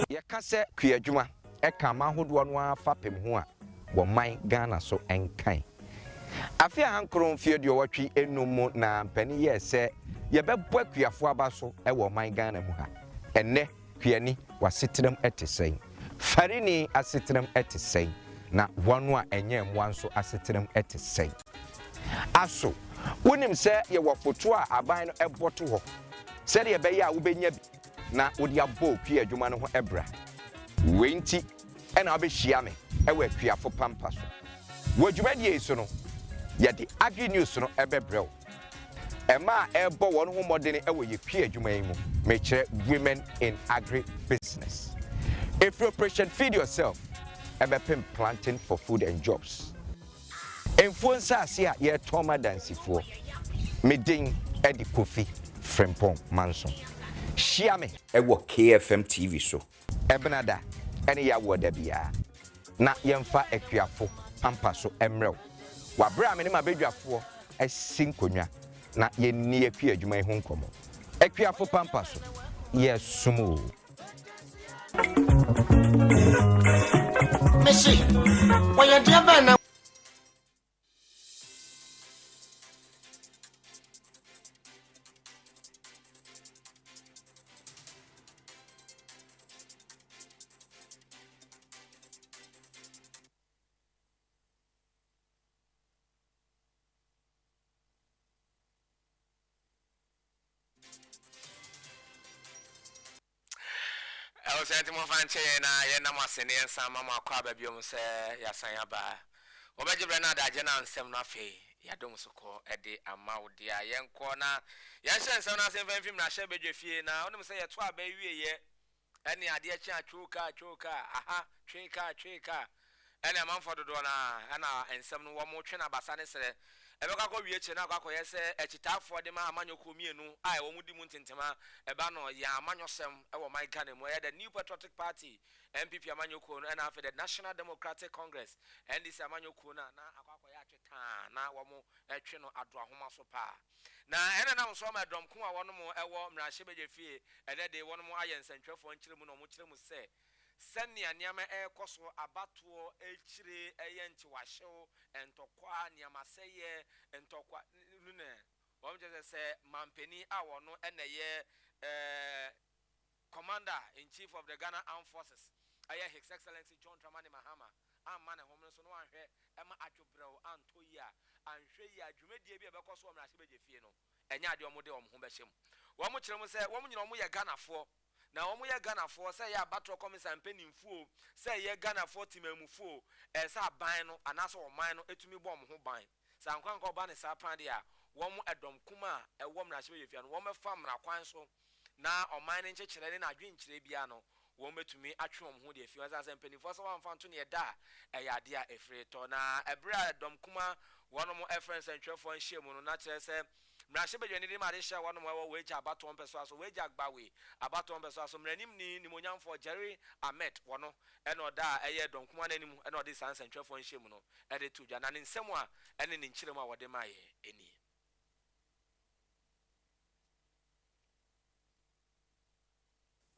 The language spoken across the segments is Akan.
Yakase Kuyajuma, Ekama Hudwanwa Fapim Hua, Wamai Ghana so enkai. Afia Hankron feared your watchy enomo na penny ye say, Yabeb Kuyafuabaso, ewa my Ghana muha. And ne, Kuyani was sitting at the same. Farini as sitting at the same. Na one and one so as sitting at the same. Aso, when him say ye were for two a buying a bottle. Said ye beya ubenya na udia bo Pia Jumano Ebra. Winti and I'll be shiame, ewe Pia for Pampas. Would you ready sono? Yet the agri news no ebebro. Emma ebo one who more than ewe ye Pia Jumaimu, make women in agri business. If you appreciate feed yourself, ebepim planting for food and jobs. Influencer here ye Toma Dancy for Meding Eddie Kofi Frempong Manson. Shiame ewo KFM TV show. Ebenada ene ya wo da bia. Na yemfa akuafo pampa so emrew. Wa bra me ne mabedwafo esinkonwa na yenni akua adwuma ho nkomo. Akuafo pampa so yesumo. Messi, why dia bana I was at Movanche and I am a senior some mamma quababium say Yasanya ba. Obeji Brenada Jena and Semnafe, Yadom Soko, Eddie and Mau dear young corner. Yasan Sana same film Nashabe Jeffy now. Let me say a 12 baby yet. Any idea choka, aha, trika. And a man for the donor, and some one more train Basani said. Ebeka ko wie che na akwa yese echitafo de ma amanyo komienu ai wo mudi muntentema eba no ya amanyosem e wo my Ghana mo the New Patriotic Party MPP amanyo ko no na after the National Democratic Congress NDC amanyo ko na akwa ya tweta na wo mo etwe no ado ahoma so pa na ene na so ma dom ko a wo no mo ewo mrahye beje fie ene de wo no mo ayensentwefo nkyere mu no mo kyere mu se Senia niama koso abatuo echire eyenchi wahyew entokwa niama seye entokwa nune wamje se mampeni a wono eneye Commander in Chief of the Ghana Armed Forces aye His Excellency John Dramani Mahama amane homno so no anhwe ema adwobrɛw antoyi a anhwe yi adwumadie bi ebekoso omrahye beje fie no enya ade omode omho behyem wo mo kyerem se wo mo nyina omo ye Ghanafoɔ na omo ye Ghanafoɔ say ya battle commission penimfuo say ye Ghanafoɔ timamufuo say aban no anaso oman no etumi bɔ omo ho ban sa nkwanka oba ne sa pan de a wo mo edom kuma e wo mrahye beje fie no wo mefa mra kwan so na oman ne nkyekere ne na adwenkyere bia no wo metumi atwe omo ho de fie wasa penimfuo so wan fanto ne da e ya de a efre to na ebra edom kuma wono mo efrens entwefo nhyiemu no na kyerɛ sɛ mrahye beje ne de ma de hya wono mo ɛwɔ weja abaton peso aso weja agbawe abaton peso aso mranim ni monyamfo Jerry Ahmed wono ɛna ɔda ɛyɛ dɔm kuma nanim ɛna ɔde sansa ntwefo nhyiemu no ɛde to dwa na ne nsɛm a ɛne ne nkyerem a wɔde ma yɛ eni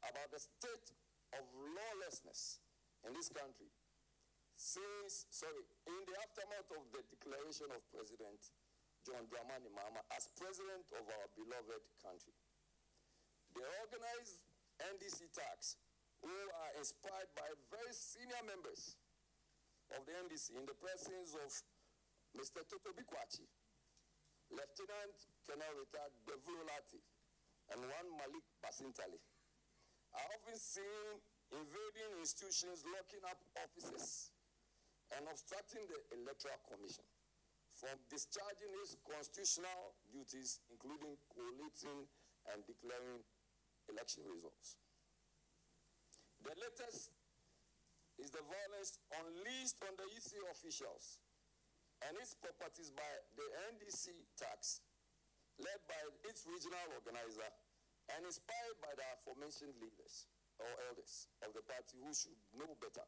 about the state of lawlessness in this country in the aftermath of the declaration of President John Dramani Mahama as president of our beloved country. The organized NDC tax, who are inspired by very senior members of the NDC in the presence of Mr. Toto Bikwachi, Lieutenant Colonel Retired Bevulo Lati, and one Malik Basintali, are often seen invading institutions, locking up offices, and obstructing the Electoral Commission from discharging its constitutional duties, including collating and declaring election results. The latest is the violence unleashed on the EC officials and its properties by the NDC tax, led by its regional organizer and inspired by the aforementioned leaders or elders of the party who should know better.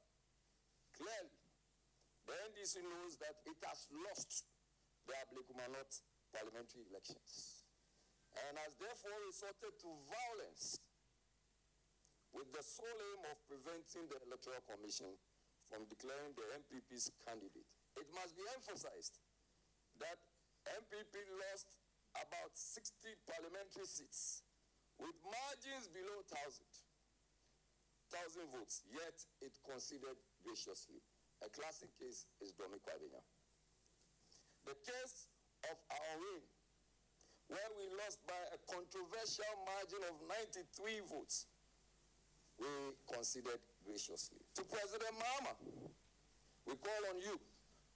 Clearly, the NDC knows that it has lost the Ablekumanot parliamentary elections and has therefore resorted to violence with the sole aim of preventing the Electoral Commission from declaring the MPP's candidate. It must be emphasized that MPP lost about 60 parliamentary seats with margins below 1,000 votes, yet it conceded graciously. A classic case is Domi Kwabenya. The case of our reign, where we lost by a controversial margin of 93 votes, we conceded graciously. To President Mahama, we call on you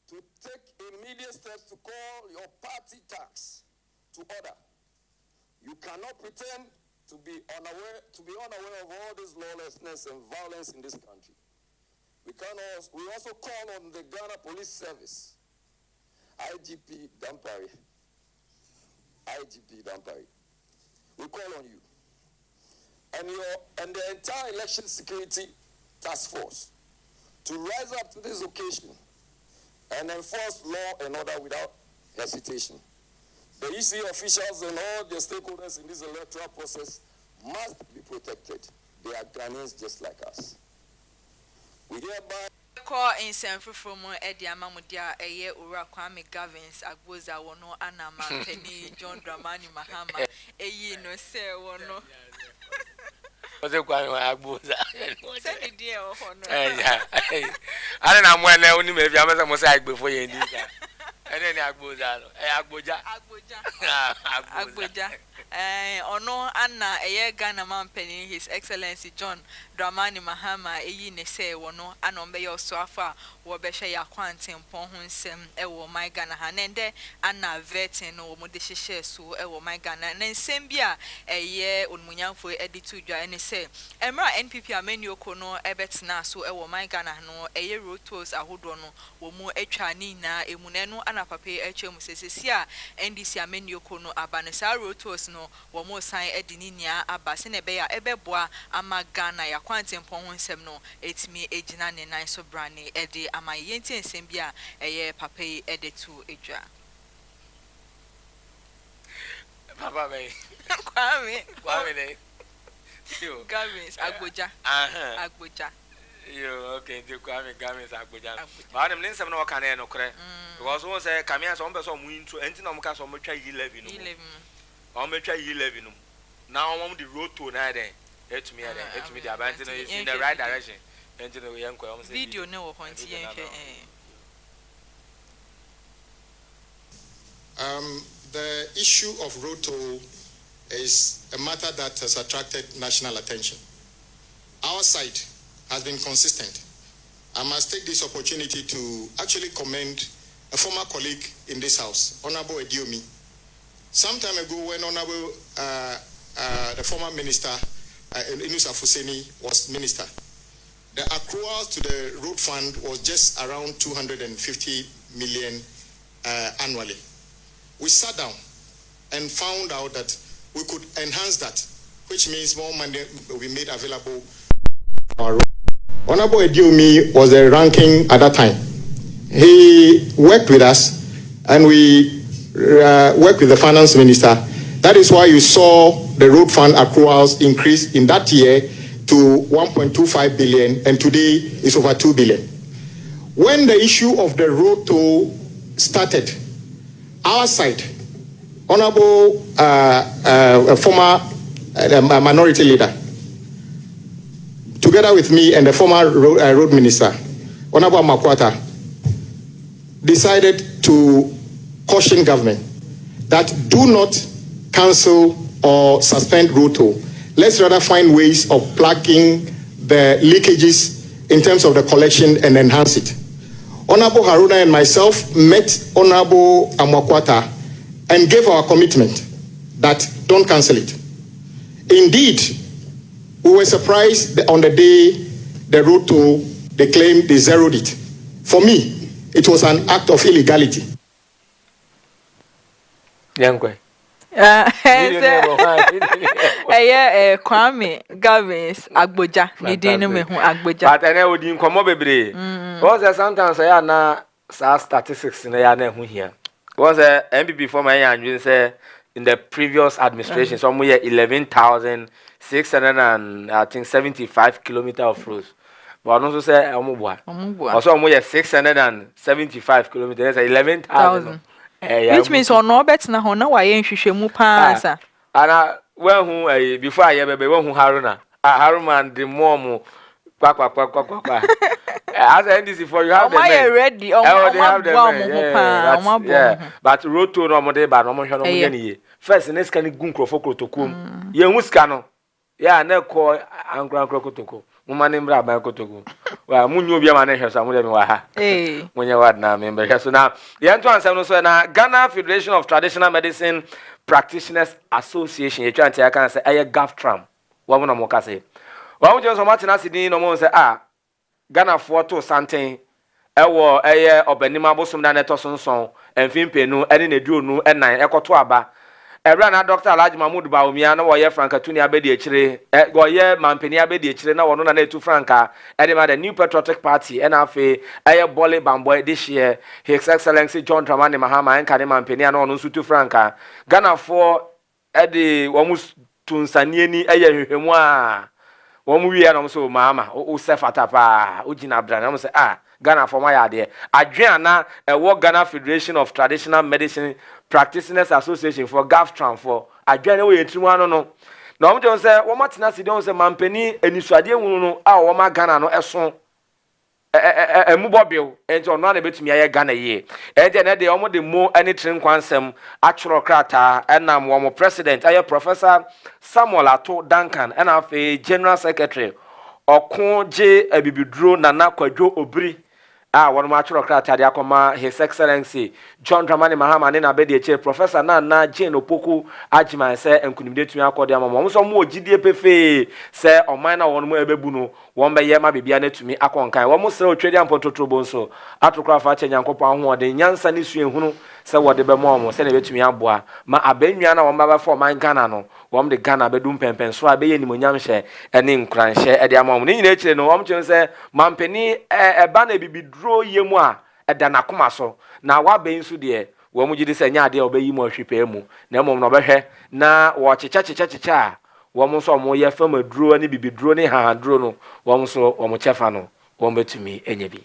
to take immediate steps to call your party tax to order. You cannot pretend to be unaware of all this lawlessness and violence in this country. We also call on the Ghana Police Service, IGP Dampari. We call on you and the entire election security task force to rise up to this occasion and enforce law and order without hesitation. The EC officials and all the stakeholders in this electoral process must be protected. They are Ghanaians just like us. We hereby call in San from Eddie Amamudia, a year Ura Kwame Gavins, Agboza, Wono, Anama, Penny, John Dramani Mahama, a year no say, Wono. What's it going on? Agboza. Send it, dear, or I don't know when I only maybe I was a mosaic before you in this. And then Agboza, Agboja. Ono Anna, a year Ghana man penny, His Excellency John Dramani Mahama, a ye ne say, wono, anombe your sofa, wabesha ya quantum, pohun sem, ewo my Ghana hanende, Anna vetin or modisha so, ewo my Ghana, and then sembia, a year unmunyan for edituja, and say, Emra NPP a menu kono, ebet na so, ewo my Ghana no, a year rotos a hodono, womo echani na, emuneno, anapape, echemusesia, NDC a menu kono, abanesa rotos no. Womo sign edininia abasine beya ebeboa ama Ghana ya kwante mpon nsem no etimi ejina ne nan so brane ede ama yenti nsem bia eye papai ede tu edwa Papa me Kwame ne yo Gavins Agboja Agboja yo okay the Gavins Agboja but them nsem no ka na no kre because won say kamia so mbe so mu into enti na mka so mo twa 11 no 11 I'm going to try 11. Now I'm the road to now. Then help me the abandon is in the right direction. Video no The issue of road toll is a matter that has attracted national attention. Our side has been consistent. I must take this opportunity to actually commend a former colleague in this house, Honorable Ediomi. Some time ago, when Honorable the former minister Inusa Fuseni was minister, the accrual to the road fund was just around 250 million annually. We sat down and found out that we could enhance that, which means more money will be made available. Honorable Ediomi was the ranking at that time. He worked with us, and we work with the finance minister. That is why you saw the road fund accruals increase in that year to 1.25 billion, and today it's over 2 billion. When the issue of the road toll started, our side, Honorable former minority leader, together with me and the former road minister, Honorable Makwata, decided to caution government that do not cancel or suspend road toll. Let's rather find ways of plugging the leakages in terms of the collection and enhance it. Honorable Haruna and myself met Honorable Amakwata and gave our commitment that don't cancel it. Indeed, we were surprised on the day the road toll, they claimed they zeroed it. For me, it was an act of illegality. Yankwe. Kwame Gavins Agboja. Nidinu me hu Agboja. But ene odi nkomo bebre. Because sometimes I na statistics na ya na hu here. Because MPP for my anjun say in the previous administration. So we 11,675 kilometers of roads. But also say also we 675 kilometers. 11,000. Which means on no bet na ho na wa ye nhwehwemu pa sa. Ana when who before I be when who Haruna. Haruna the mom kwa. As NDC for you have the men. Ready. Yeah. But road to no mode ba no mo hwe no mo gani. First next can gun crofo krotokom. Ye hu ska no. Yeah, na ko ankra krokotoko. Mo mane mbra ba kotoko. Wa munyo bia ma na hwe so mo dem wa ha. Munye wad na me mbra so na. Ye nto ansem no so na Ghana Federation of Traditional Medicine Practitioners Association ye twa ntia kan say aye GAFTRAM. Wa mo na mo ka say. Wa mo je so matina sidin no mo say Ghana to santen ewo eye obanima bosom na neto sonson emfimpenu ene na duonu enan ekoto aba ebra na Dr. Alhaji Mahmoud Baumia na wo ye franka tuni abedi ekire go ye mampeni abedi ekire na wono na etu franka ede ma the New Patriotic Party ena afi eye bole bamboy this year His Excellency John Dramani Mahama enka de mampeni na wono nsutu franka Ghana ede wo mu tunsanie ni eye hwehwemu a One we are also mama, o sefatapa, ujina brand. Say, Ghana for my idea. Adriana, a work Ghana Federation of Traditional Medicine Practitioners Association for GAFTRAM for Adriana, we no. No, I'm just say, what much nasi don't say, Mampeni, and you said, no, our Ghana no son. A mobile, and you're not able to me a Ghana ye. And then they almost the more anything quansem, actual crata, and I'm one more president. I am Professor Samuel Ato Duncan, and I'm a general secretary. Or Konje a bibidro Nana Kwajo Obri. One natural crata, Yakoma, His Excellency John Dramani Mahama, and Abedi, Professor Nana Jane Opoku, Ajima, say, and could be to me. I call them some more GDP, say, or minor one more bebuno. One by Yama be to me, Akonkai. One most so trading Porto Bonso, Atocrafa, Yankopa, who are the Yansan issue, who say what the Bemon, send it to me, Abua, Ma Abeniana, one baba for my Ganano, one the Ghana bedum pen, so I be any Munyamshe, and in Cranche at the amount. In nature, no, I'm just say, Mampeni, a banner be draw yemwa at Danakumaso. Now what being so dear, when would you say, Yadi obey you more shipemu, Nemo no behe, na watch cha. Woman saw more ye from a draw and be drone ha drone, one so or mochefano, one bet to me, any be.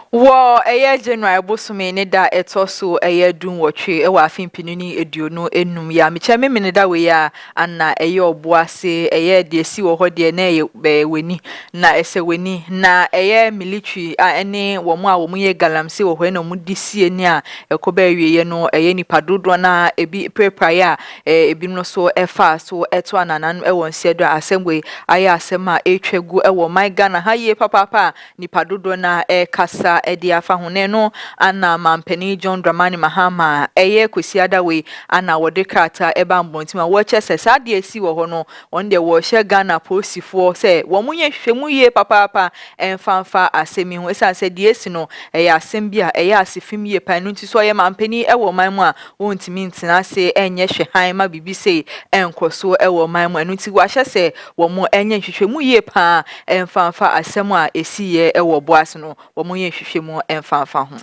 Wo eye general bosume ne da etoso eye dun wotwe e wa afin pinuni eduonu enum ya meche me da we ya anna eye oboase eye de si wo ho de na eye weni na ese weni na eye military ene wo mu a wo mu ye galamse wo ho na mu disie ni a ekoba wiye no eye nipa dodo na ebi prepare ya ebi no so efa so eto ananan e won siedo asembwe aye asema etwegu e wo my Ghana ha ye papa nipa dodo na kasa edi afa hone no ana mampeni John Dramani Mahama eye kwesiada we ana wode krata eba mbontima wo chese sade esi wo ho no on de wo hye Ghana posifo se wo munye hwemu ye papa emfanfa asemi ho esa se de esi no eye asembia eye asifim ye panu nti so ye mampeni e wo man mu a wontimi ntina se enye hwe han ma bibi se enkoso e wo man mu anu nti wo hye se wo mo enye hwehwemu ye pa emfanfa asem a esi ye e wo boas no wo munye hwehwemu emfanfa ho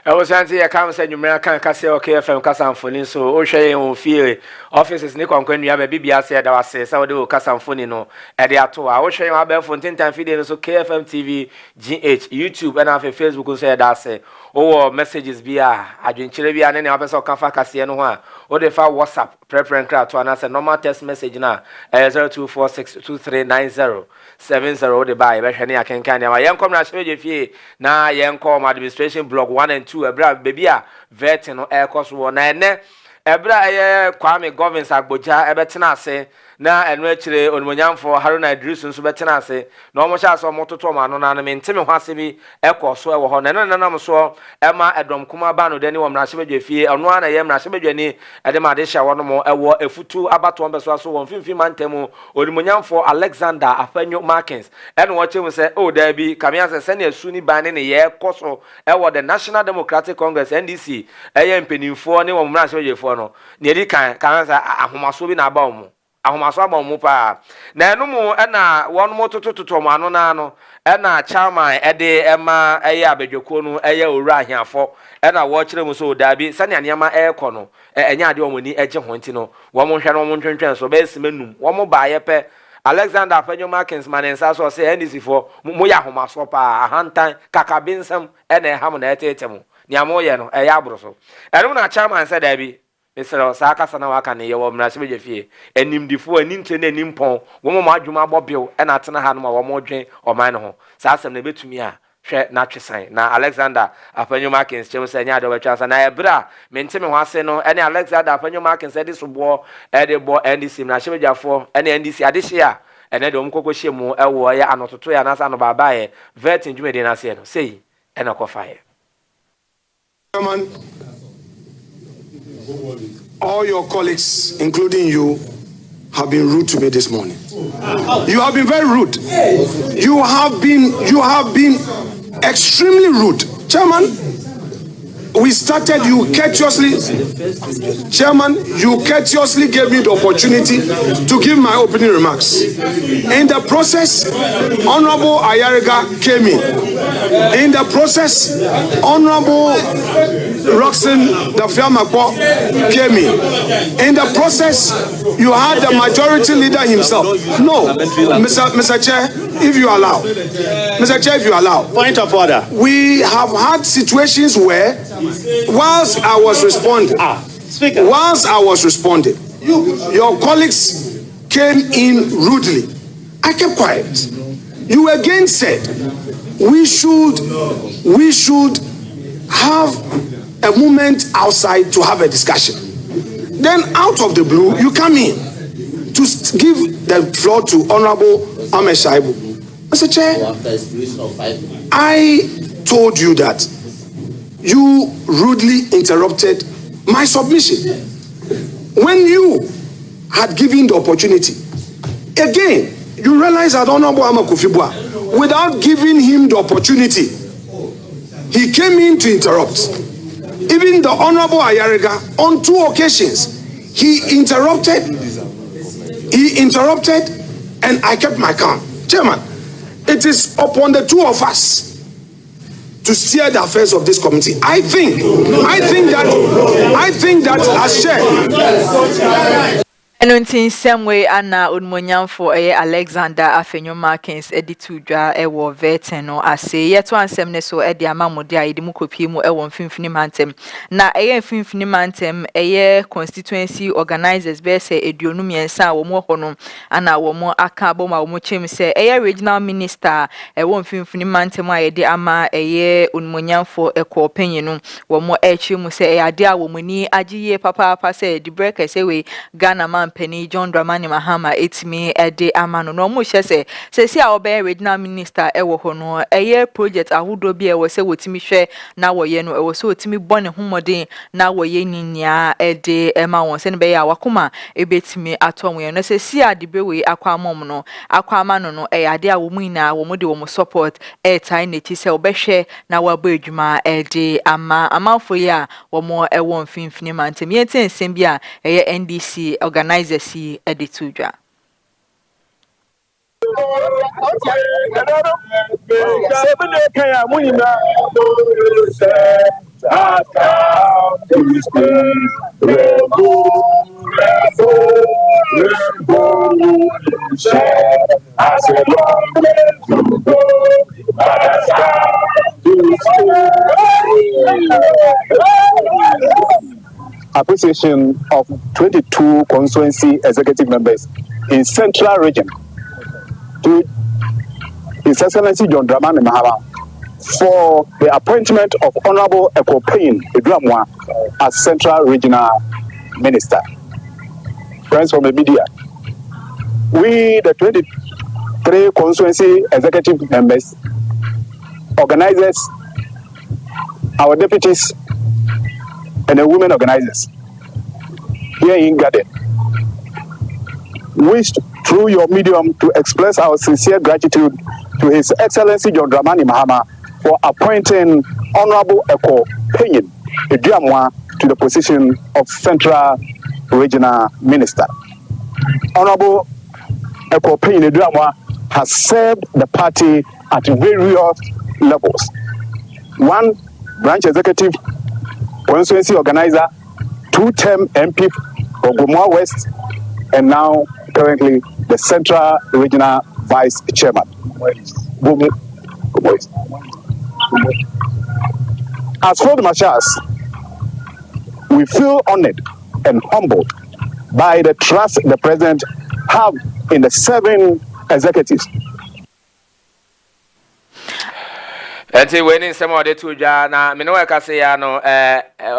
I was saying, I can't send you American Castle KFM Casamphony, so Oshay on feel offices Nick on when you have a BBS said, I was saying, so do Casamphony no at the ato. I was showing my bell for 10 times video, so KFM TV, GH, YouTube, and after Facebook, said, I say, oh, messages via Argentina, and any other Cafa Cassiano, or the file WhatsApp, preference crowd to answer normal text message now, 0246239070, the buy, but I can kind of my young comrade, now young com administration block 1 and 2. Ebra baby a vet no air cost one na ebra Kwame governance agboja ebetena ase na enu akire onmonyamfo Haruna Idrisu nso betena ase na omo sha so mototo ma no na me nteme ho ase bi ekoso ewo ho na nanam so ema edom kuma ba no dani wo mrahye badwa fie ono ana ye mrahye badwa ni ede ma de hya wo no mo ewo efutu abato mbeso so won fimfim antemu onmonyamfo Alexander Afanyo Markins ene wo chemu se o da bi kamia se ne asu ni ban ne ye koso ewo the National Democratic Congress NDC eye mpenimfo ne wo mrahye badwa fo no ne edi kan sa ahomaso bi na aba wo ahomaso aba mu pa na enu mu na won mo tototo mo anu na anu ena chairman ede ema eye abedweko no eye owura ahiafo ena wo kire mu so dabi sane anema ekọ no enya ade omoni eje ho nti no wo mo hwe no mo ntwentwen so be simanum wo mo baaye pe Alexander Afenyo Markins manensa so say NDC for mo ya homa so pa ahantan kakabinsam ena eham na etetemu ni amoye no eye abro so eno na chairman say dabi Mr. Osaka sana waka ne yewo mrase beje fie animdifo aninche na animpon wo mo adwuma abobil e na atena ha no ma wo mo dwen oman no ho sa asem na betumi a hwe na twesan na Alexander Afenyo Markins chem se nya do betwa sa na ebra mente me ho ase no ene Alexander Afenyo Markins e de so bo e de bo NDC na hyebejafo ene NDC ade hye a ene de omkoko hye mu e wo ye anototo ya na sa no baba ye vet ndwumede na se no sei ene kofa ye all your colleagues, including you, have been rude to me this morning. You have been very rude. You have been extremely rude. Chairman, we started, you courteously gave me the opportunity to give my opening remarks. In the process, Honorable Ayariga came in. In the process, Honorable Roxanne Dafiamakpo came in. In the process, you had the majority leader himself. No, Mr. Chair, if you allow. Mr. Chair, if you allow. Point of order. We have had situations where, whilst I was responding, your colleagues came in rudely. I kept quiet. You again said we should have a moment outside to have a discussion. Then out of the blue, you come in to give the floor to Honorable Ahmed Shaibu. Mr. Chair, I told you that you rudely interrupted my submission when you had given the opportunity. Again, you realize that Honorable Ahmed Kufibwa, without giving him the opportunity, he came in to interrupt. Even the Honorable Ayariga, on 2 occasions, he interrupted, and I kept my calm. Chairman, it is upon the two of us to steer the affairs of this committee. I think that as chair. And in some way, Anna Udmonyam for Alexander Afenyo Markins editudra ewo veteno ase yet one semne so edi amamudia idimukopi mu ewo mfimfini mantem na mfimfini mantem constituency organizers be se eduonum yensa wo mo hono ana wo mo aka bo ma wo mo chem se regional minister ewo mfimfini mantem ayedi ama Udmonyam for ekopanyenu wo mo echi mu se ade a wo muni agiye papa se di break se we Ghana Penny John Dramani Mahama etimi ede amano no mo hye se si a obe regional minister ewo ho no project ahodo bi ewo se wotimi hwe na wo ye no ewo se wotimi bone homodin na wo ye nyinya ede ema won se ne be ya wakoma ebetimi atom ye no si a de bewe akwamom no akwamano no ade a wo mu ina wo mo de wo mo support tai na ti se obehwe na wo aba adwuma ede amafo ya wo mo ewo mfimfini mantem ye tensem bi a NDC organizers editudra. Appreciation of 22 constituency executive members in Central Region to His Excellency John Dramani Mahama for the appointment of Honorable Ekopein Edramwa as Central Regional Minister. Friends from the media, we, the 23 constituency executive members, organizers, our deputies, and the women organizers here in Garden wish through your medium to express our sincere gratitude to His Excellency John Dramani Mahama for appointing Honorable Eko Penyin Ediamwa to the position of Central Regional Minister. Honorable Eko Penyin Ediamwa has served the party at various levels. One, branch executive, constituency organizer, two-term MP for Gomoa West, and now currently the Central Regional Vice Chairman. As for the marshals, we feel honored and humbled by the trust the president have in the 7 executives. Enti weni nsema ode tuja na menowe kase ya no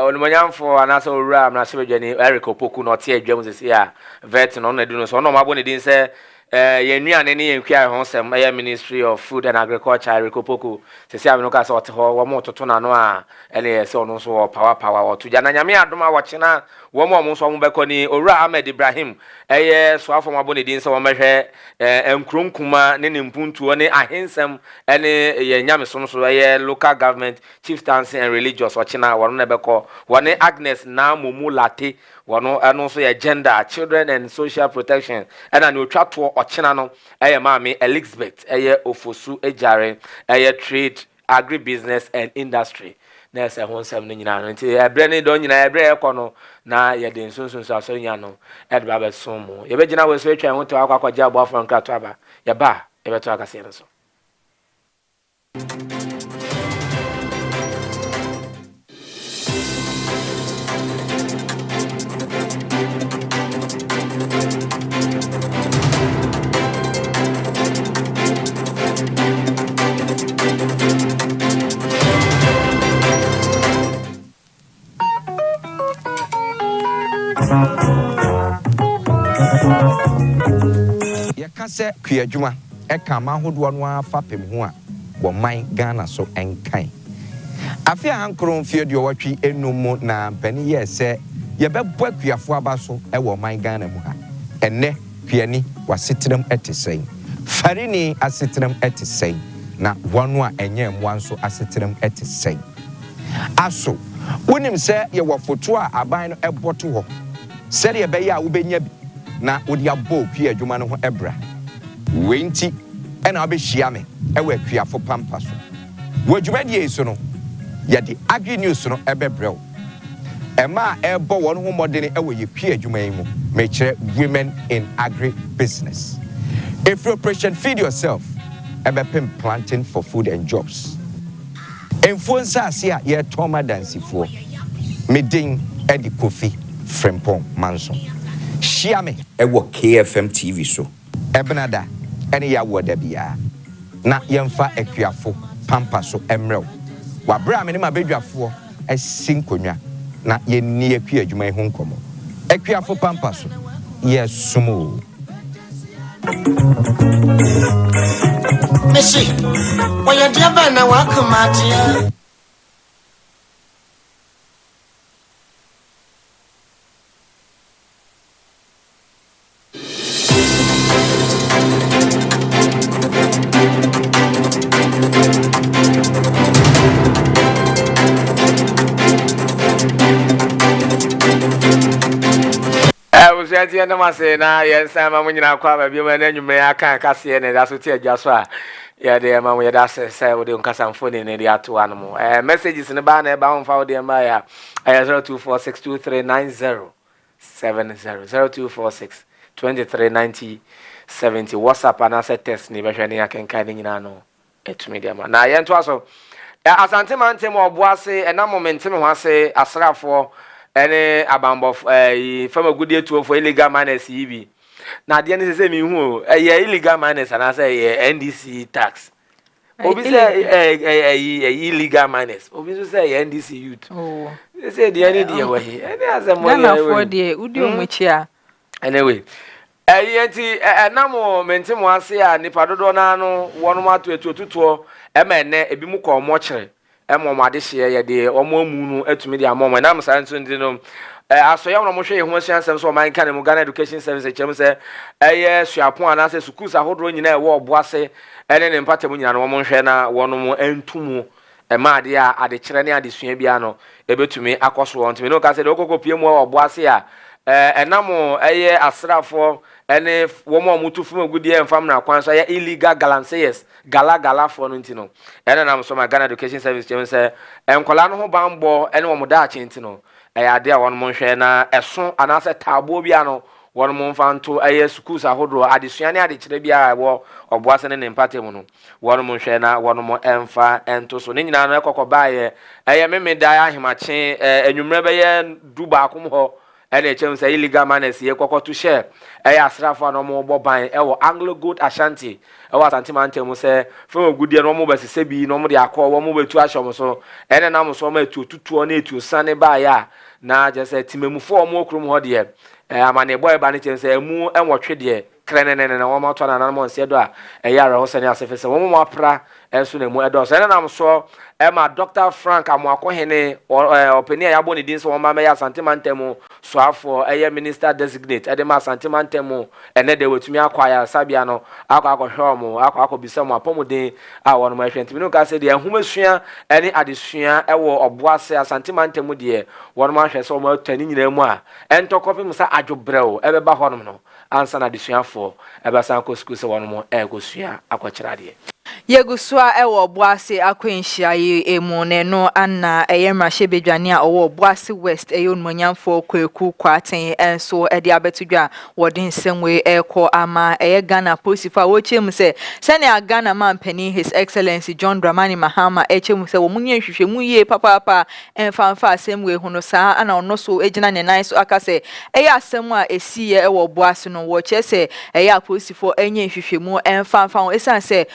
onumonyamfo anasa owura na sebedwani Eric Opoku no tie adwam sesi ya vet no na du no so no mabo ne din se yenuane ne yenkwa ho sem Ministry of Food and Agriculture Eric Opoku sesi ya meno kase ote ho wo mo toto na no a ene se ono so power wo tuja na nyame adoma wo chena wo mo so mo beko ni owura Ahmed Ibrahim so afọ mabo ne din se wo mehwe NKRUMAH ne mpuntuo ne ahensem ene ye nyame so local government chieftaincy and religious ochina wono na beko wone Agnes na momu late wono eno so ye gender children and social protection ena ne otwa to ochina no MAAME Elizabeth ofosu ejare trade agribusiness and industry na ese honsem no nyina no nti ebre ne do nyina ebre ekono na ye de nsonso aso nya no edba be somo ye be gina we so etwa ho to akwaje abo afro nkrato aba ye ba ye be to akase no so Yakase kuyadwuma eka mahodo no afa pem ho a wo man Ghana so enkan afia hankron fie de watwi enum na mpani ye se ye bebo akuafo aba so e wo man Ghana mu ha enne kuani wasetrem etesɛn farini asetrem etesɛn na wonu a enye mwanso asetrem etesɛn aso wonim se ye wo foto a aban no eboto ho se de be ya wo benya bi na wodi abo kuyadwuma no ho ebra wenti ena obehia me ewe akuafo pampa so wadwumadie so no ya di agri news no ebebrew ema ebo won ho modene ewe ye kuyadwuma yi mu mekire women in agri business if you operation feed yourself ebepem planting for food and jobs influencer asia ye toma dansifo medin edi Kofi Frempong Manson share me ewo KFM TV so ebenada ene ya woda bia na yemfa akuafo pampa so emrew wabra me ne mabedwafo asinkonwa na yenni akuadwuma ho nkomo akuafo pampa so yesumo Messi, waya dia bana wakumatia. Ati na mase na yensa ma munyina kwa ba bi ma na nwume aka kase ne da so ti agya so a ya de ma mu ya da se wo de nkasa mfoni ne de ato anmo messages ne ba na e ba ho fa wo de ma ya 0246239070 0246239070 WhatsApp ana se text ni be hwe ne akenka ne nyina no etumi de ma na ye nto aso asante man tem oboase e na moment me ho ase asrafo ene abambo fama gudie tuo for illegal miners yibi na de ne se mi hu illegal miners na say NDC tax obi say illegal miners obi so say NDC youth oh say de any de we ene azemo ya na for de udi omuchi a anyway enti na mo mentimo ase a nipa dodo na no wono mato etutuo ene ebi mu ko mo kire emomade hye ye de omomu no atumi de amom na msa nso ndi no asoya no mo hwe ho asiansem so man kan mu Ghana Education Service chem se suapon ana se schools ahodro nyina e wo oboase ene ne mpatam nyina no mo hwe na wono mo entumu maade a ade kire ne ade sua bia no ebetumi akoso won tumi no ka se de okoko pie mu oboase a enamo eye asrafo ene womo mutu fuma gudi enfam na kwan so illegal galancers gala for no ntino ene nam so ma Ghana Education Service chem se enkola no ho bambo ene wo mo da achi ntino ade a won mo hwe na eso anase tabo bia no won mo mfanto schools ahodo adesua ne adekire bia wo oboase ne empate mu no won mo hwe na won mo emfa ento so ne nyina no ekokoba memeda ya ahemache enwumre be ye duba akom ho ene chem say illegal manners ye kokoto share asrafa no mo boban Anglo Gold Ashanti Asante Mantem say from ogudie no mo besese bi no mo de akọ wo mo betu ahom so ene na mo so ma etu tutuo na etu sane ba ya na je say timemufo mo okrum ho de amane boy ba ne chem say emu enwotwe de krenenene na wo ma to na na mo nse do a ara ho sane asefese wo mo apra enso na mu edo so ene na mo so Emma Dr. Frank Amwakohene opinion ya boni din so won ma me ya Asante Mantem so afọ minister designate edema Asante Mantem ene de wetumi akwaya sabia no akọ mo akọ bisa mo apomuden a won ma hwentimi no ka se de ahumesua ene adesua ewo oboase Asante Mantem de won ma hwe so mo tani nyina mu a entokopi musa adwobrɛw ebeba honom no ansa na adesua fo ebasan ko school se won mo ekosua akɔkyerade Yegusua ewo boase akwenhia emu ne no anna eyemrahye bedwane a owo boase west eyonmonyamfo kweku kwaten enso ede abetudwa wodin semwe eko ama Ghana posifa wochemu se sene Ghana mampani His Excellency John Dramani Mahama echemu se wo munye hwehwemu ye papa emfanfa asemwe huno saa ana ono so ejina ne nan so akase asemu a esiye ewo boase no wo chese aposifo enye hwehwemu emfanfa wo esanse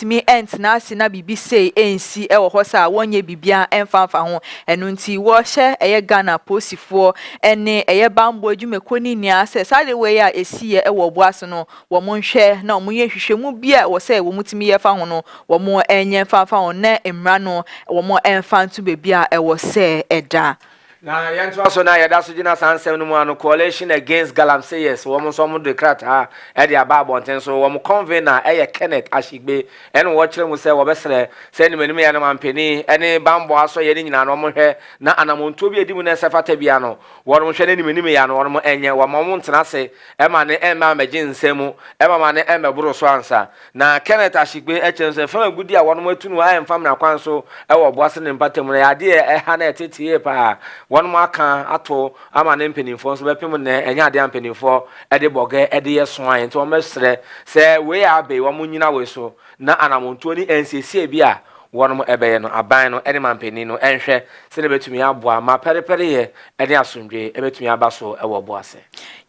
mi na si na bibi sei ensi ewo hosa wonye bibia emfanfa ho enu nti wo hye Ghana posifo ene bambo adwumeko ni nia se sade we ya esiye ewo boase no wo mo nhwe na mo ye hwehwemu bia wo se wo mutimi ye fa ho no wo mo enye fanfa ho na emra no wo mo emfantu bebia ewo se eda na yantu aso na yada so gina sansem no mu ano coalition against galamseyers wo mo so mo declare ha e de aba abonten so wo mo convener Kenneth Ashigbe ene wo kire mu se wo besere se ni manim ya na mampeni ene bambo aso ye ni nyina no mo hwe na anamonto bi edimu na sefata bia no wo mo hwe na ni manim ya no wo mo enye wo mo ntena se e ma ne emma magye nsemu e ma ne emmeburu so ansa na Kenneth Ashigbe echen se fama gudi a wo mo atunu a emfam na kwan so e wo boase ne mpatem na ya de ha na etetie pa one maka ato ama ne mpenimfo so bepem ne enya ade mpenimfo ede boge ede yesoan enti o mesre se we abe wo munyina we so na anamonto ni ensiesie bia wonom ebeye no aban no ene mampeni no enhwe se ne betumi aboa ma perepere ye ene asundwe ebetumi abaso ewo boase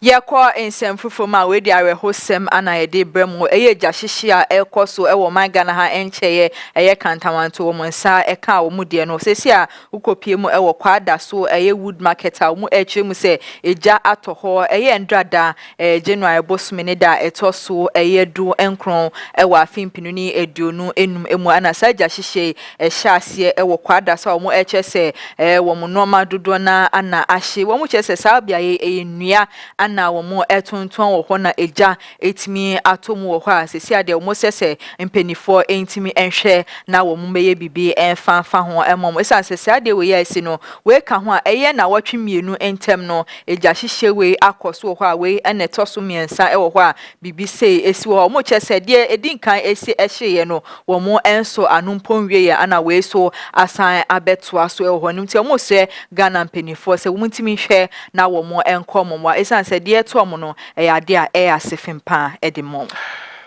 Yekwa ensem ma we di arehosem ana yede bremu gya hyehye a ekoso ewo man Ghana ha encheye kantawanto wo monsa eka wo mudie no sesi a ukopie mu ewo kwada so wood market a wo mu se eja atoho ndrada January bosmene da etoso du enkron ewo afimpinu ni eduonu enum emu ana sa gya hyehye hyase ewo kwada so wo se wo noma dodo na ana ahye wo chese sa bia nnua na wo mo etonton wo ho na eja etimi atomu wo ho a sesi ade wo mo sese mpenifo entimi enhwe na wo mo meye bibi enfanfa ho emom esa sesi ade we ya esi no we ka ho a na wotwe mienu entem no eja hyehye we akoso wo ho a we ene toso miensa wo ho a bibi sei esi wo mo chese de edinkan esi ehye no wo mo enso anumponwie ya ana we so asan abetoa so wo ho nimti wo mo se Ghana mpenifo se wo mutimi hwe na wo mo enkom mo esa de to mo no ade a asefimpa edimom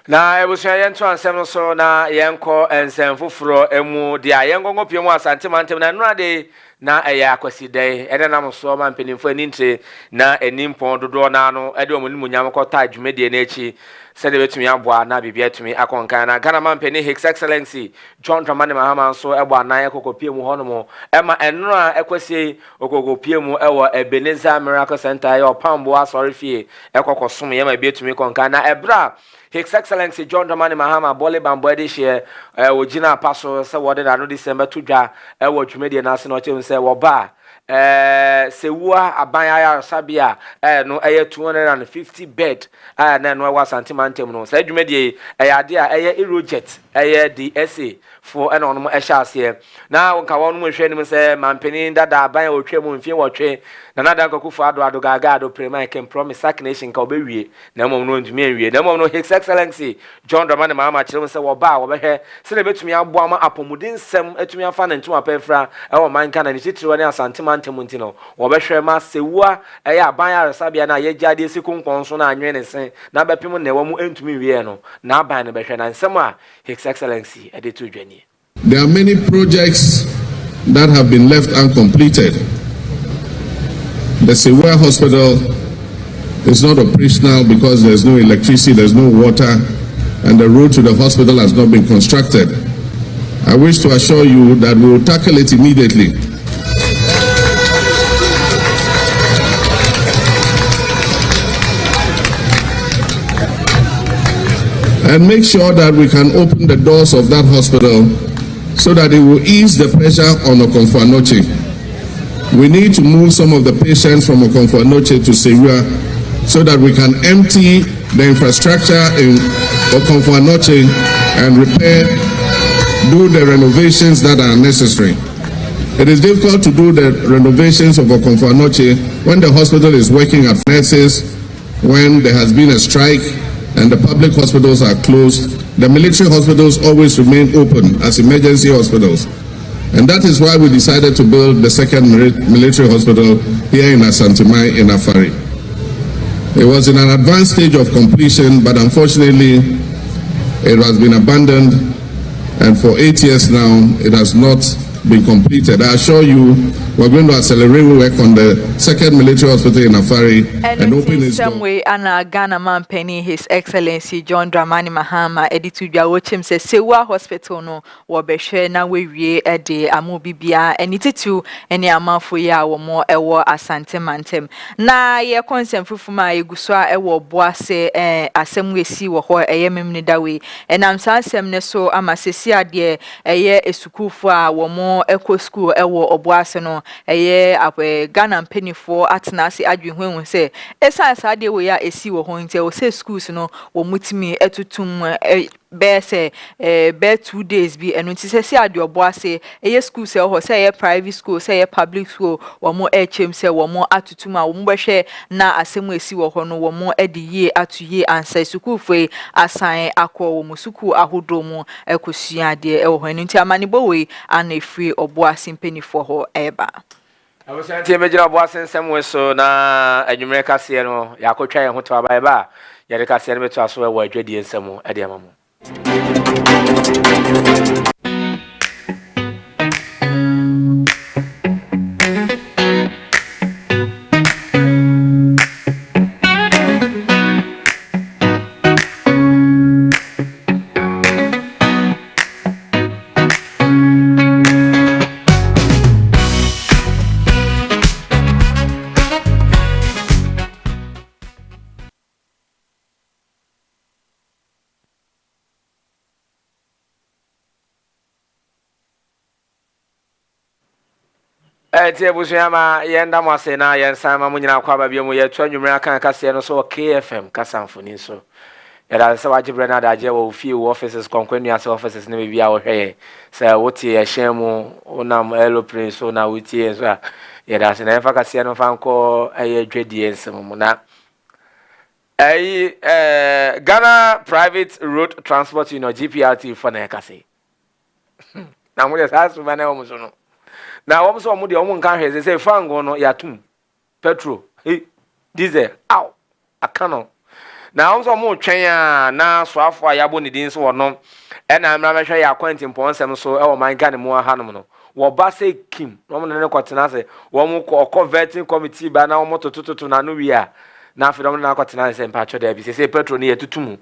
na ebusia yento ansem no so na yenko ensem foforo emu de a yengongo pie mu Asante Mantem na nurade na akwasidai ede na mso ma mpenimfo anintre na animpon dodo na no ede omunimu nyamkota adwumedie na echi sede betumi aboa na bibia etumi akonkan na Ghana mampeni His Excellency John Dramani Mahama so ebo anan ekokopie mu hono ema enro a ekwasie okokopie mu ewo Ebenezer Miracle Center ya opambo asorifie ekokosom yema bietumi konkan na ebra His Excellency John Dramani Mahama bole bambo edihye ogina paso se wode na no December tudwa ewo dwumedie na ase no che se wo ba sewua abanya sabia no 250 bed na no wa Asante Mantem no sa dwumedie ade a Eurojet the essay for an on here. Now, Kawan Mushin say, Mampini, that I buy or trim in few or tray, another Kokufado Adogagado, Prima can promise Sacknation Calbery, no one known to me, no one know His Excellency, John Dramani Mama, children say, well, bow over here, celebrate me a bomber upon within some to me a fan and to a pefra, our mind can and it's to an Santimante Montino, or Besher Mass Sewa, a buyer Sabiana, Yajadi Sikun Consona, and Yenison, Naba Pimon, no one to me, Vieno, now by the Besher and Summer, His Excellency, Editu Jenny. There are many projects that have been left uncompleted. The Sewa Hospital is not operational because there's no electricity, there's no water, and the road to the hospital has not been constructed. I wish to assure you that we will tackle it immediately. And make sure that we can open the doors of that hospital so that it will ease the pressure on Okomfo-Anokye. We need to move some of the patients from Okomfo-Anokye to Sewa so that we can empty the infrastructure in Okomfo-Anokye and do the renovations that are necessary. It is difficult to do the renovations of Okomfo-Anokye when the hospital is working at nurses, when there has been a strike and the public hospitals are closed. The military hospitals always remain open as emergency hospitals. And that is why we decided to build the second military hospital here in Asantemai in Afari. It was in an advanced stage of completion, but unfortunately, it has been abandoned, and for 8 years now, it has not been completed. I assure you, we're going to accelerate work on the second military hospital in Afari and open its some way Anna Ghana man penny His Excellency John Dramani Mahama editu dwa wochim se Sewa Hospital no wo behwe na we wie de amobibia enititu ene amafo ya wo mo ewo Asante Mantem na ye konsem fufuma eguso a ewo boase asem esi wo ho eye memni dawe enam sansem ne so amasesi ade eye esukufo a wo mo eko school ewo oboase no eye Ghana penifo atenase adwenhwen se esa sade we ya esi wo ho nte o se schools no wo mutimi etutum be se be 2 days bi enu nti se ade oboase eye schools e ho se eye private school se eye public school wo mo echem se wo mo atutum a wo mo behwe na asem esi wo ho no wo mo ediye atuye ansa sukufo asan akọ wo mo suku ahodo mo ekosua de e ho enu nti amane bowe ana efri oboase penifo ho eba I was saying, Major Boston, some way so now, and you make us see no, Yakotray and Hotel by Bar, Yadaka send me to us where we're ready and some more at the moment. Bushama, Yenda Masena, Yansama Munina Quababium, yet 20 American Cassiano, so KFM, Cassanfoni, so. Yet I saw Brenda, I will few offices, conquenias offices, maybe our hair. Say, what ye a shame, Onam Eloprine, so now with ye as well. Yet as an Efa Cassiano Fanco, a dready and some mona. Ghana private road transport, GPRT for Necassi. Now, we just ask for my almost. Now, also, Moody, one can say, Fango, no, yatum, petrol, diesel, ow, a cannon. Now, also, more China, now, so far, Yaboni didn't so no, and I'm not sure you're acquainting points, and so, oh, my God, more Hanamono. What Basse Kim, Roman and Cotinase, one more converting committee by now, motor to Nanuia, now for Roman Cotinase and Patro Debbie, say petrol near to Tumu,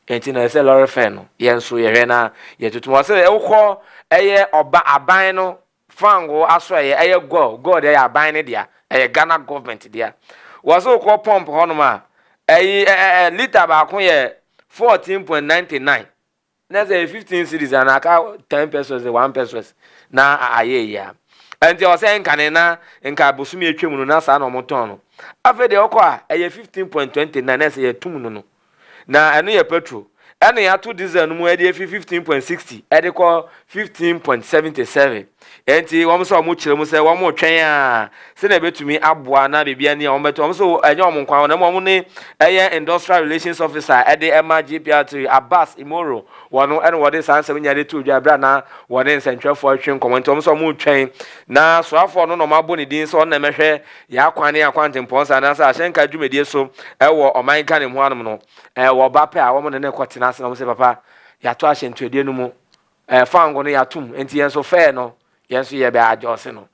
and in a cellar fan, yes, so Yerena, yet to was a call a year or a bino. Fango aswaye eye go dey aban ne dia eye Ghana government dia was so call pump honoma liter ba ko ye 14.99 na say 15 cedis and aka 10 pesos 1 pesos na aye ya enti o say nkanena nka bosumi etwem no na sa na omoton no afa de okọ a eye 15.29 na say etum no na eno ye petrol and ya to diesel no more 15.60 e dey call 15.77 enti wo so mo kire mo se wo mo twen a se na betumi aboa na bebia ne wo beto wo so enye wo nkwan na mo ne eye industrial relations officer e dey MGPR3 Abbas Imoro wono ene wo dey sansem nya dey to dwa bra na wo ne nsentwefo atwen komento wo so mo twen na so afọ no mabo ne din so na mehwe ya kwane akwantempon sa na sa ahyenka dwumedie so e wo oman ka ne ho anom no wo ba pe a wo mo ne kwotena ase na mo se papa ya to ahyentuadie no mu fango no ya tum enti yen so fair no yen so ye be adjose no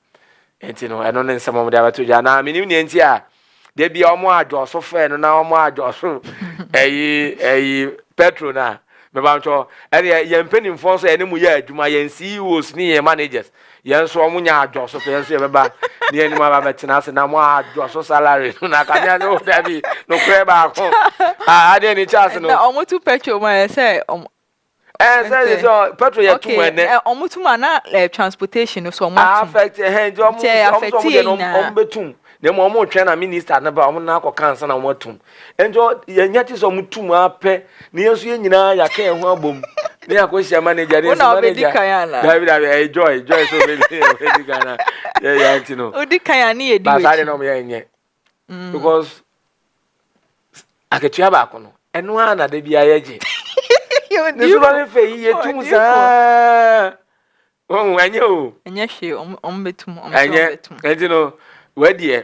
enti no eno ne nsem mo de abato ja na minim ne enti a de bia omo adjose fair no na omo adjose eyi petro na me ba ncho yen penimfo so ene mu ye adwuma yen CEOs ni yen managers yen so omo nya adjose so yen so ye be ba ni eni ma ba betena ase na mo adjose salary no na ka nya no da bi no kwe ba ko ade ni chance no na omo tu petro ma say say so petrol ya too ene omutuma na transportation so omo affect jo omo betum na mo omo twen na minister na ba omo na akokansa na omo tum enjo ya nyati so omutum ape na yesu ye nyina ya ka ehu abom na yakohia manager ni manager David joy so be kana ya ntino odikanya na yedi we ba no me yenye because aketua ba ko no eno ana da bia yeje This one fe ye tum sa. Oh, anyo. Anya hwe ombetum anya no we dey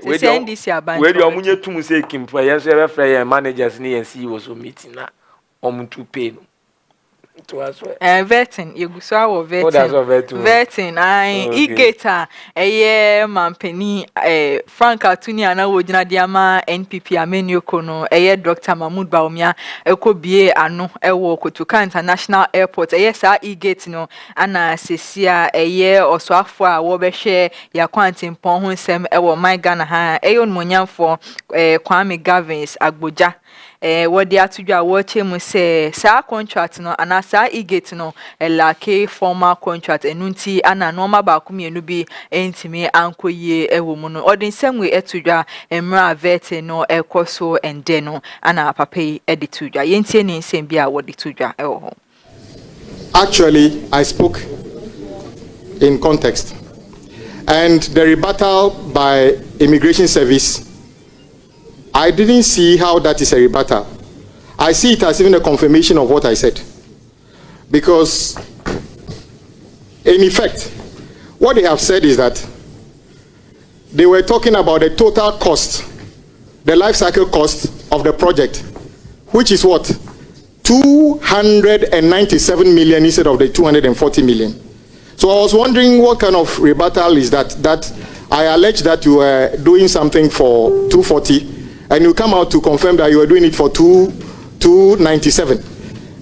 omunye tum se kimpo ye so be frɛ ye managers ni ye CEO so meeting na omuntu pay no. To as well. Vetting yeguso awo vetting ai igeta eye mampeni Frank Atuni ana wojina diama NPP amenyoko no eye Dr. Mahmoud Baumia ekobie ano ewo Kotoka International Airport eye sa igate no ana sesia eye osoafo a wo behwe ya kwantempon ho nsem ewo my Ghana ha eye onmonyamfo Kwame Gavins Agboja wodi atudwa woche mu se sa contract no ana sa igate no elake formal contract enunti ana no ma ba kumienu bi entimi ankoye ewo mu no odin semwe etudwa emra vete no ekoso ende no ana papai editudwa yentie ni nsem bia wodi tudwa ewo ho. Actually, I spoke in context, and the rebuttal by Immigration Service, I didn't see how that is a rebuttal. I see it as even a confirmation of what I said. Because, in effect, what they have said is that they were talking about the total cost, the life cycle cost of the project, which is what? 297 million instead of the 240 million. So I was wondering what kind of rebuttal is that? That I allege that you were doing something for 240, and you come out to confirm that you were doing it for 297.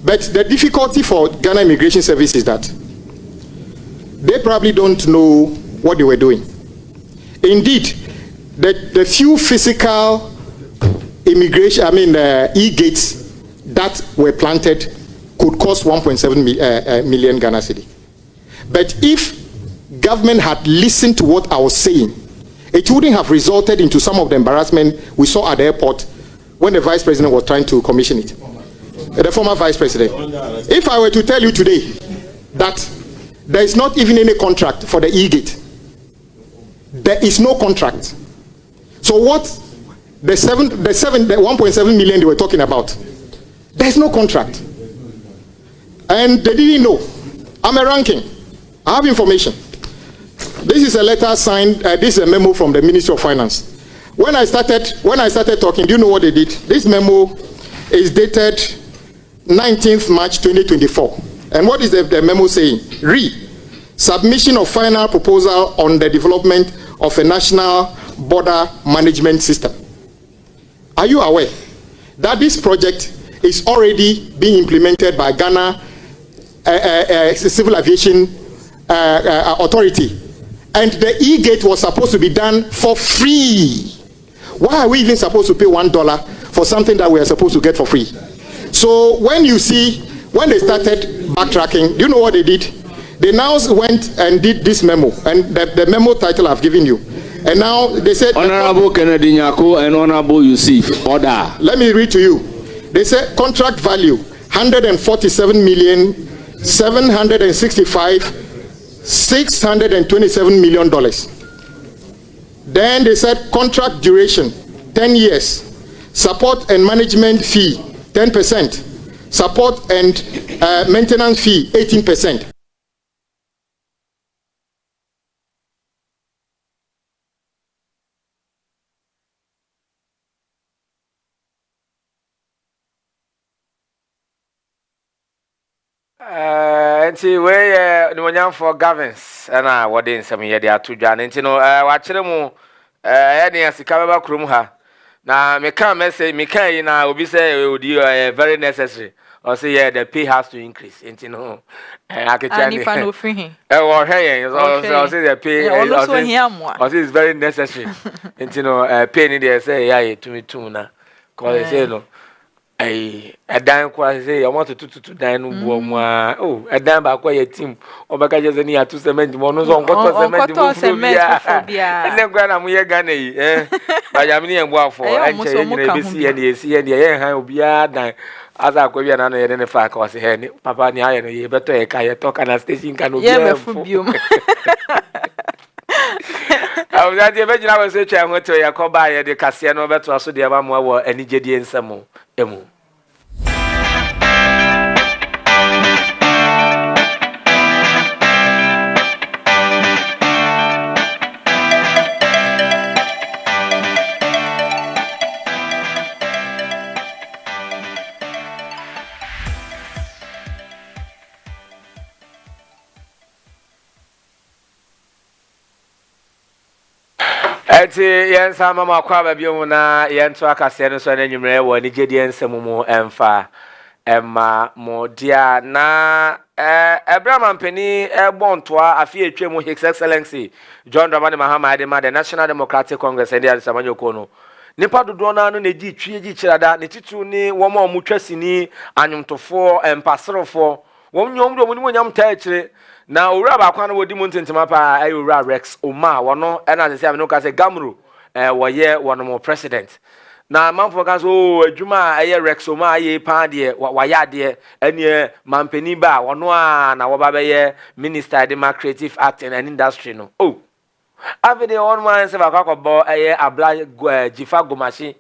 But the difficulty for Ghana Immigration Service is that they probably don't know what they were doing. Indeed, the few physical immigration, e-gates that were planted could cost 1.7 million Ghana cedi. But if government had listened to what I was saying, it wouldn't have resulted into some of the embarrassment we saw at the airport when the vice president was trying to commission it. The former vice president. If I were to tell you today that there is not even any contract for the e-gate, there is no contract. So what the 1.7 million they were talking about, there is no contract. And they didn't know. I'm a ranking. I have information. This is a letter signed, this is a memo from the Ministry of Finance. When I started talking, do you know what they did? This memo is dated 19th March 2024. And what is the memo saying? Submission of final proposal on the development of a national border management system. Are you aware that this project is already being implemented by Ghana Civil Aviation Authority? And the e-gate was supposed to be done for free. Why are we even supposed to pay $1 for something that we are supposed to get for free? So when you see, when they started backtracking, do you know what they did? They now went and did this memo, and the memo title I've given you. And now they said, Honorable Kennedy Nyako and Honorable Yusuf, order. Let me read to you. They said contract value $147,765,627 million. Then they said contract duration 10 years, support and management fee 10%, support and maintenance fee 18%. Nti we no nyam for governance na wode nsem ye de atodwa nti no wa kire mu ne asika baba krom ha na me can message me can yi na obi say odi very necessary or say yeah the pay has to increase nti no akechani ani pa no free him wo hwe yen so say the pay or say it's very necessary nti no pay ni dey say yeah tumitum na cause say no edan kwa say you want to dan no buo mu a edan ba kwa ye team obeka je se ni atu cement mo no so nkoto cement bia ene kwa na mu ye Ghana yi ba ya mi ni enbo afo enche ye nyina ebesi ye ni esi ye ni ye han obi a dan asa kwa bia na no ye ne fa ka o se he ni papa ni aye no ye beto ye ka ye to kana station ka no bia ye befu biom awu da de be jina we se twa hoto ye ko ba ye de kase no beto aso de ba mo wo anigedie nsam emu eti yen sama makwa ba biom na yen to akase no so na nwumre wo ni gedie nsemu emfa emma modia na Abraham Penny bontoa afi etwemu His Excellency John Dramani Mahama de the National Democratic Congress and the Samanyoko no nipa dodo na no na gi twie gi kirada ne titu ni wo ma omutwasini anyumtofo empasrofo wo nyom do mu nyam ta akire na owura ba kwa na wodi mu ntentima pa ayi owura Rex Oma wono na se am no ka se Gamro wo ye wono mo president na manfo ka so adwuma aye Rex Oma aye pa de wa ya de ene mampani ba wono a na wo ba be ye minister de creative art and industry no avide on man se ba kwa bo aye abla jifa gomashi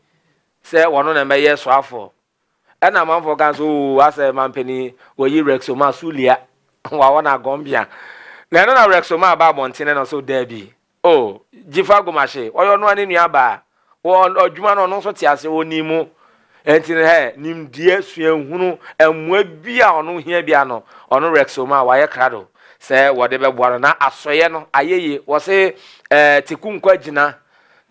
se wono na me ye so afo na manfo ka so ase mampani wo yi Rex Oma sulia wa wana gombia na no na Rex Oma ba bontene no so derby jifa gomashi oyo no ani nua ba won odwuma no no so tiase woni mu entine he nimdie suahunu emwa bia ono hia bia no ono Rex Oma wa ye krado se wode beboa na asoye no ayeye wo se tikunkwa gina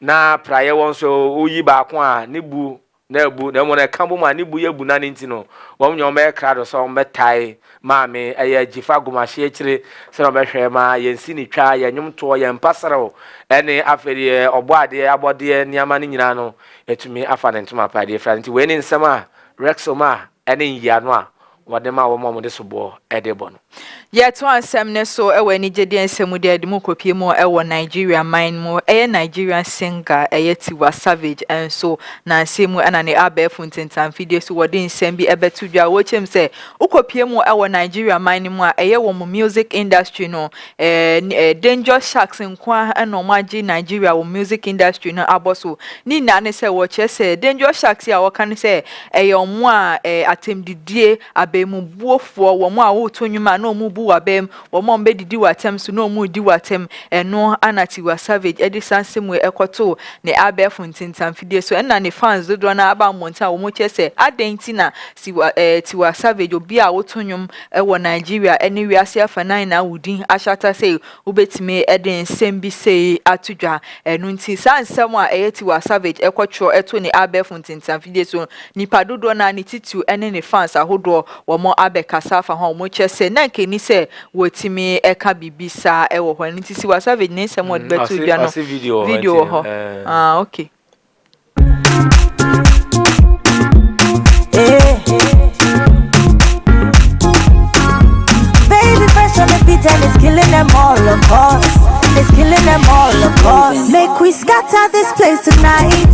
na praye won so oyi ba ko a nebu na ebu na mo na kambo ma nebu yebu na ntino wo nyom be krado so metai maame eye jifa gomashi akire se no behwe ma yensi ni twa ye nyum to ye mpasaro ene aferi oboade abode niama ni nyina no etumi afa ne ntuma paade fra nti we ni nsema Rex Oma ene nyia no a wode ma wo mo de sobo edebo no ye to ansem ne so ewe ni gedi ensemu de ademu kopie mu ewo Nigeria mine mu Nigerian singer Tiwa Savage enso na nsemu ana ne abefu ntentam fidie so wode nsem bi ebetu dwa wo chem se ukopie mu ewo Nigeria mine mu a wo mu music industry no Danger Sharks nkwa eno maji Nigeria wo music industry no aboso ni na ne se wo che se Danger Sharks ya wo kan se omo a atemdidie abemu buofo wo mu a wo to nwuma na omu bu wabem wo mo mbe didi watem so na omu di watem eno Tiwa Savage edison semwe ekoto ne abefu ntintam fidie so na ne fans do na aba monta wo mo che se adenti na Tiwa Savage obi a wo to nwum wo Nigeria ene wiase afanan na wudin ashata se ubetime eden sembi se atudwa enu nti sansem a Tiwa Savage ekotro eto ne abefu ntintam fidie so nipa dodo na ne titu ene ne fans ahodo wo mo abekasa afa ho mo che se na nke ni se wotimi eka bibisa ewo ho nti Tiwa Savage ne nsem wod betu dwa no video ho okay baby fresh on the beat and it's killing them all of us. It's killing them all of us. Make we scatter this place tonight.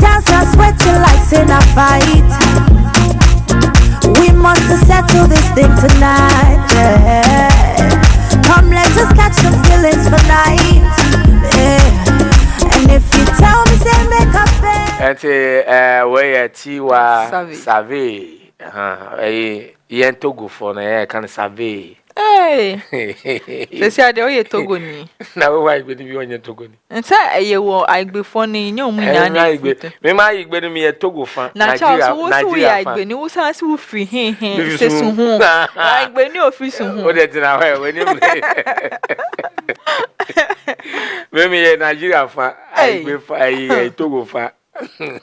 Dance and sweat till like in a fight. want to settle this thing tonight. Yeah. Come, let us catch some feelings for night. Yeah. And if you tell me, say make up bed. Where Tiwa Save. Yen Togo for na can Save. Hey, they say they are Togoni. Now, why would you be on your Togoni? And say, you will I be funny, no, me, I better me a Togo fan. Nigeria, I been you sounds who free him, say soon. I been your fish soon. What did I when you maybe a Nigeria fan, I Togo fan.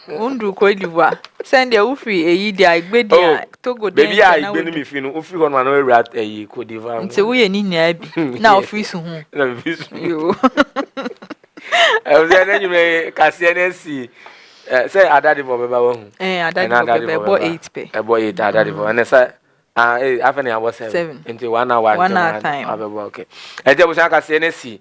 Undu Kodiwa. Send your free a ye, I bid Togo. Baby, I been me feel if you want to rat a Kodiva. Until we need now free soon. You. Then you may Cassianesi say I daddy for Baba. I daddy for 8 pay. A boy, I daddy for and I said, I was 7 into 1 hour. 1 hour time. Okay. And there was a Cassianesi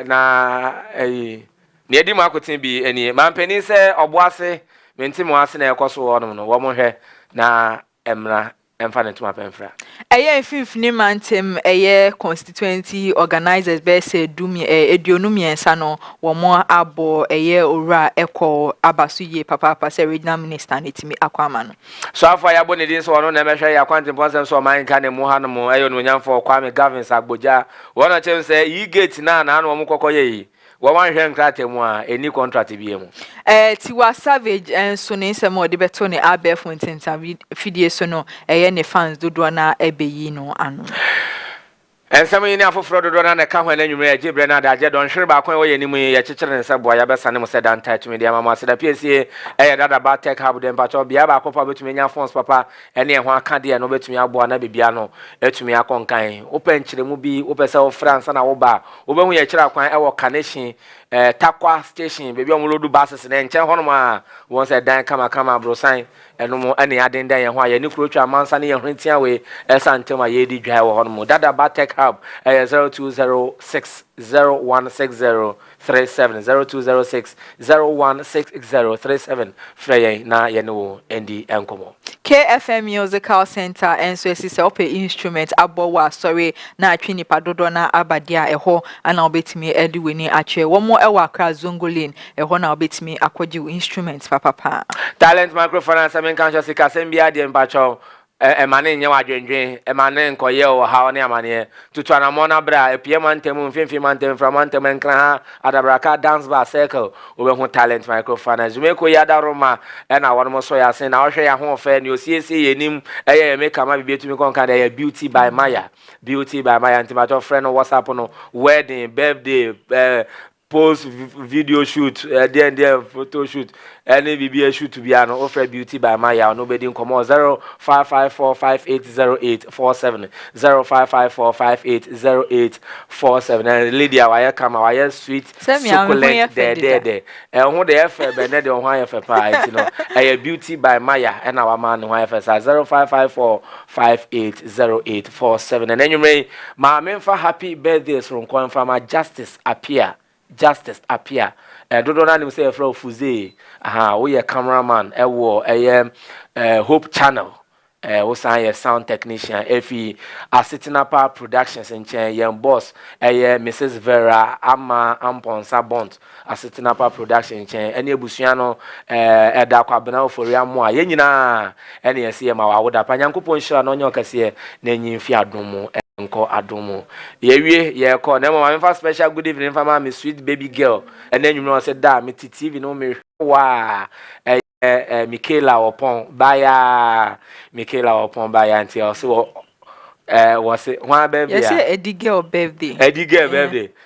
na a. Niedi makotin bi eni mampeni se oboase menti mo ase na ekoso wono no wo mo hwe na emra emfa ne tuma pemfra eye fifni mantem eye constituency organizers be se dumi eduonum yensa no wo mo abo eye owura eko abasuye papa se regional minister netimi akwama no so afa ya boni din so wono na mehwe ya kwante ponse so man ka ne mo hanu mo eyo no nyamfo kwame governance agboja wono chem se yi gate na na wo mo kokoye yi One hand cratemwa, any contract BM. Tiwa Savage and Sunny Samo de Betone Abe Fontaine, Fidiesono, a fans do Dwana Ebeyino and. And some in for fraud on a come when you may Gibrana, I don't sure about when any a chicken and subway, Abasan said, don't touch me, dear mamma said, a PSA, a about tech hub, then but be about papa to me, phones, papa, and near one candy and over to me, Abuana Bibiano, to me, a concain, open Chilemubi, open South France and Aoba, over we a child, our carnation. Takwa station, baby, on road buses and Honoma once a dan come bro sign, and no more any adding day and why a new creature Mansani and Rintia way, as until my yedi drive on Dada Batek Hub 0206016037 0206016037 Freya na yenu endi enkomo. KFM Musical Center and so is ope instrument abowa sorry na atwini padodo na abadia eho ana obetimi ediweni ache womo ewa kra zongolin eho na obetimi akwaji instruments papa talent microphone and some conscious kasembia de mpacho emane nya wadwendwen emane nkoye o ha ne amane tutu anamona bra epie mantem mfimfi mantem framantem nkra ha adabraka dance bar circle obehu talent microphone azumeko yada roma na wonmo so ya sen na ohwe ya ho fe ne osiesie yenim eye make ma bibetumi konka na beauty by Maya ntimato friend no WhatsApp no wedding birthday post video shoot there photo shoot any BBA shoot to be an offer beauty by Maya nobody come 0554580847 0554580847 and lady wire come wire sweet succulent there and who the FF Bennett on wire for pie you know a beauty by Maya and our man wire for 0554580847 and then you may MAAME for happy birthdays from Confirm Justice appear dodo na nim say from Fuze we a cameraman Hope Channel we say sound technician efi Asitinapa Productions in chen boss Mrs. Vera Ama Amponsa Bond Asitinapa Production chen ene ebusua no eda kwabena ofori amo a yenyina ene yesi ma wa woda panyankopon hira no nyo kase na nyimfi adomo Nko adomo yewie ye ko na mama me special good evening for my sweet baby girl and then you know say da me TV no me wa Michaela Opon baya nti o so was it one baby yes Eddie girl birthday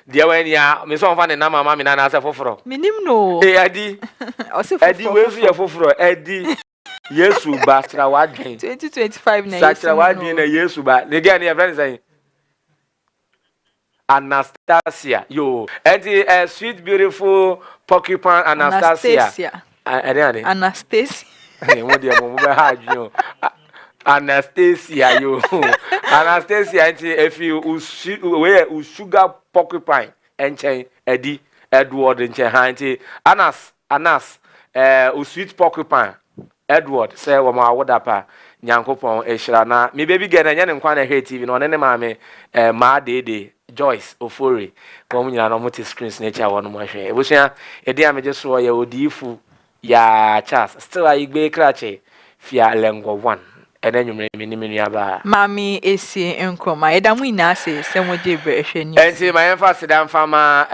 dia when ya me so fa ne na mama me na na say foforo minim no Eddie o say Eddie we fi ya foforo Eddie Yesu ba trawadwen 2025 na Yesu trawadwen na Yesu ba the girl your friend say Anastasia yo and sweet beautiful porcupine Anastasia Anastasia what dey mo be hard you Anastasia yo Anastasia if you sugar porcupine enchen Edward enchen Anas sweet porcupine Edward say wo ma wodapa nyankopon ehira na me baby girl na nya ne nkwa na he TV no ne maame ma dede Joyce Ofori ko mu nyina no multi screens na echa wono mo hwe ebusua edi ameje so ya odiyifu ya Charles still ayigbe krache fia lengo 1 enenwumre minimini aba MAAME ESI NKRUMAH edamu ina se moje brehwe ni enti my emphasis dan fama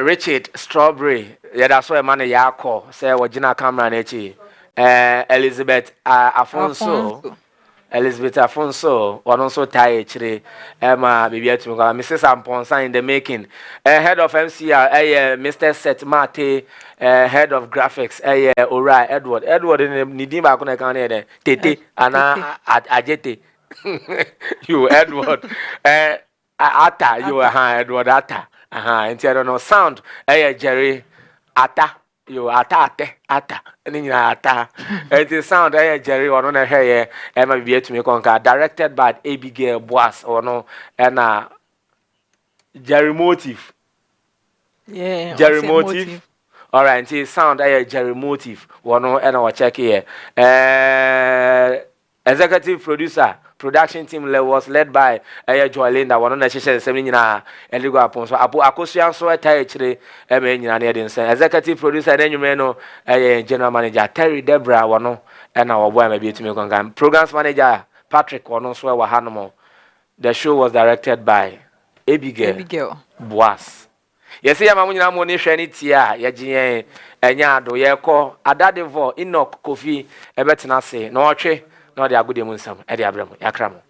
Richard Strawberry yada so e ma ne yakọ say wogina camera na echi Elizabeth Afonso one also tie chire Emma baby atumi kwa Mrs. Amponsa in the making head of MCR Mr. Seth Mate head of graphics Ora Edward ni di ba ko na kan ne tete ana ajete you Edward ata you Edward ata enti I don't know sound Jerry ata you ata ni ata it sound Jerry ono na hwe Emma be to me konka directed by Abigail Boas ono na Jerry Motive all right it sound Jerry Motive ono na wa check here executive producer production team was led by Joylinda one na chese semi nyina eligo apon so akosua so etai chire eme nyina na edin sen executive producer na nwume no general manager Terry Debra one na wo boy ma bi etumi konkan programs manager Patrick one so wa hanomo. The show was directed by Abigail Boas. Yesi ya mamu nyina mo ni hwe ni tia ya gyen enya ado ye ko Adadevo Enoch Kofi ebetena se na otwe no de agode mu nsam e de abramo yakramo